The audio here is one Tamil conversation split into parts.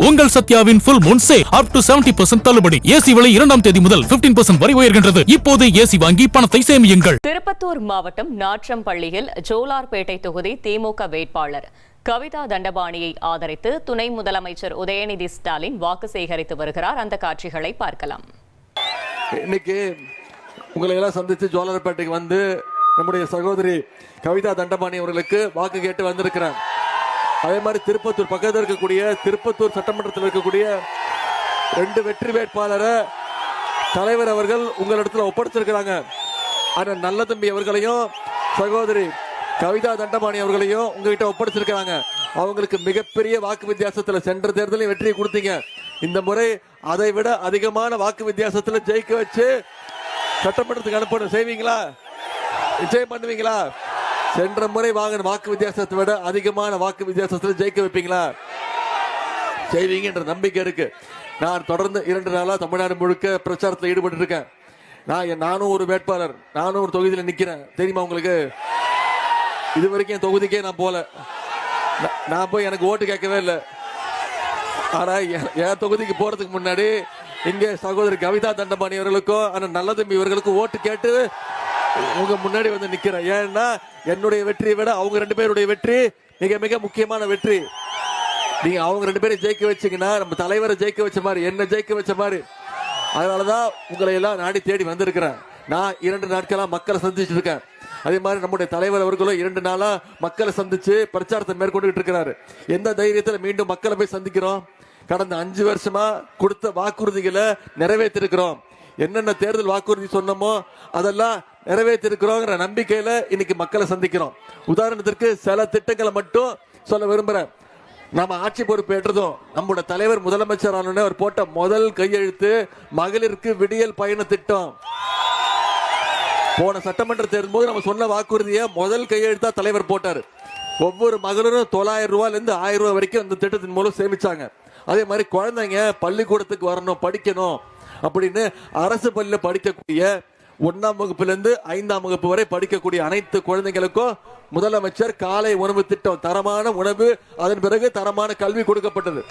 உங்கள் சத்யாவின் full moon sale up to 70% தள்ளுபடி. ஏசி விலை 2ஆம் தேதி முதல் 15% வரை உயர்கின்றது. இப்போது ஏசி வாங்கி பணத்தை சேமியுங்கள். திருப்பத்தூர் மாவட்டம் நாற்றம்பள்ளியில் ஜோலார்பேட்டை தொகுதி திமுக வேட்பாளர் கவிதா தண்டபாணியை ஆதரித்து துணை முதலமைச்சர் உதயநிதி ஸ்டாலின் வாக்கு சேகரித்து வருகிறார். அந்த காட்சிகளை பார்க்கலாம். இன்னைக்கு உங்களை எல்லாம் சந்தித்து ஜோலார்பேட்டைக்கு வந்து நம்முடைய சகோதரி கவிதா தண்டபாணி அவர்களுக்கு வாக்கு கேட்டு வந்திருக்கிறேன். அதே மாதிரி திருப்பத்தூர் பக்கத்தில் இருக்கக்கூடிய திருப்பத்தூர் சட்டமன்றத்தில் இருக்கக்கூடிய 2 வெற்றி வேட்பாளரை தலைவர் அவர்கள் உங்களிடத்தில் ஒப்படைச்சிருக்கிறாங்க. ஆனால் நல்ல தம்பி அவர்களையும் சகோதரி கவிதா தண்டபாணி அவர்களையும் உங்ககிட்ட ஒப்படைச்சிருக்கிறாங்க. அவங்களுக்கு மிகப்பெரிய வாக்கு வித்தியாசத்தில் சென்ற தேர்தலில் வெற்றியை கொடுத்தீங்க. இந்த முறை அதை விட அதிகமான வாக்கு வித்தியாசத்தில் ஜெயிக்க வச்சு சட்டமன்றத்துக்கு அனுப்பணும். செய்வீங்களா? நிச்சயம் பண்ணுவீங்களா? சென்ற முறை வாங்கின வாக்கு வித்தியாசத்தை விட அதிகமான வாக்கு வித்தியாசத்தில் ஜெயிக்க வைப்பீங்களா? செய்வீங்க என்ற நம்பிக்கை இருக்கு. நான் தொடர்ந்து 2 நாளா தமிழ்நாடு முழுக்க பிரச்சாரத்தில் ஈடுபட்டு இருக்கேன். நானும் ஒரு வேட்பாளர், நானும் ஒரு தொகுதியில் நிக்கிறேன். தெரியுமா உங்களுக்கு? இது வரைக்கும் என் தொகுதிக்கே நான் போல. நான் போய் எனக்கு ஓட்டு கேட்கவே இல்லை. ஆனா என் தொகுதிக்கு போறதுக்கு முன்னாடி இங்கே சகோதரி கவிதா தண்டபாணி அவர்களுக்கும் ஆனா நல்ல தம்பி இவர்களுக்கும் ஓட்டு கேட்டு உங்க முன்னாடி வந்து நிக்கிறேன். ஏன்னா என்னுடைய வெற்றியை விட அவங்க 2 பேருடைய வெற்றி மிக மிக முக்கியமான வெற்றி. நீங்க அவங்க 2 பேரும் ஜெயிக்க வச்சீங்கன்னா நம்ம தலைவரை ஜெயிக்க வச்ச மாதிரி, என்ன ஜெயிக்க வச்ச மாதிரி. அதனாலதான் உங்களை எல்லாம் நாடி தேடி வந்திருக்கிறேன். நான் 2 நாட்களா மக்களை சந்திச்சுட்டு இருக்கேன். அதே மாதிரி நம்முடைய தலைவர் அவர்களும் 2 நாளா மக்களை சந்திச்சு பிரச்சாரத்தை மேற்கொண்டு இருக்கிறாரு. எந்த தைரியத்துல மீண்டும் மக்களை போய் சந்திக்கிறோம்? கடந்த 5 வருஷமா கொடுத்த வாக்குறுதிகளை நிறைவேற்றிருக்கிறோம். என்னென்ன தேர்தல் வாக்குறுதி சொன்னமோ அதெல்லாம் நிறைவேற்றிருக்கிறோங்கிற நம்பிக்கையில இன்னைக்கு மக்களை சந்திக்கிறோம். உதாரணத்திற்கு சில திட்டங்களை மட்டும் சொல்ல விரும்புறேன். நம்ம ஆட்சி பொறுப்பேற்றதும் நம்முடைய தலைவர் முதலமைச்சர் ஆன அவர் போட்ட முதல் கையெழுத்து மகளிருக்கு விடியல் பயண திட்டம். போன சட்டமன்ற தேர்தல் போது நம்ம சொன்ன வாக்குறுதியை முதல் கையெழுத்தா தலைவர் போட்டாரு. ஒவ்வொரு மகளிரும் 900 ரூபாயில இருந்து 1000 ரூபாய் வரைக்கும் இந்த திட்டத்தின் மூலம் சேமிச்சாங்க. அதே மாதிரி குழந்தைங்க பள்ளிக்கூடத்துக்கு வரணும், படிக்கணும் அப்படின்னு அரசு பள்ளியில படிக்கக்கூடிய 1ஆம் வகுப்பிலிருந்து 5ஆம் வகுப்பு வரை படிக்கக்கூடிய அனைத்து குழந்தைகளுக்கும் முதலமைச்சர் காலை உணவு திட்டம், தரமான உணவு, அதன் பிறகு தரமான கல்வி கொடுக்கப்பட்டது.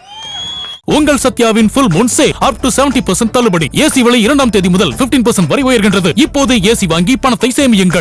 உங்கள் சத்யாவின் full moon sale up to 70% தள்ளுபடி. ஏசி விலை 2ஆம் தேதி முதல் 15% வரை உயர்கின்றது. இப்போது ஏசி வாங்கி பணத்தை சேமியுங்கள்.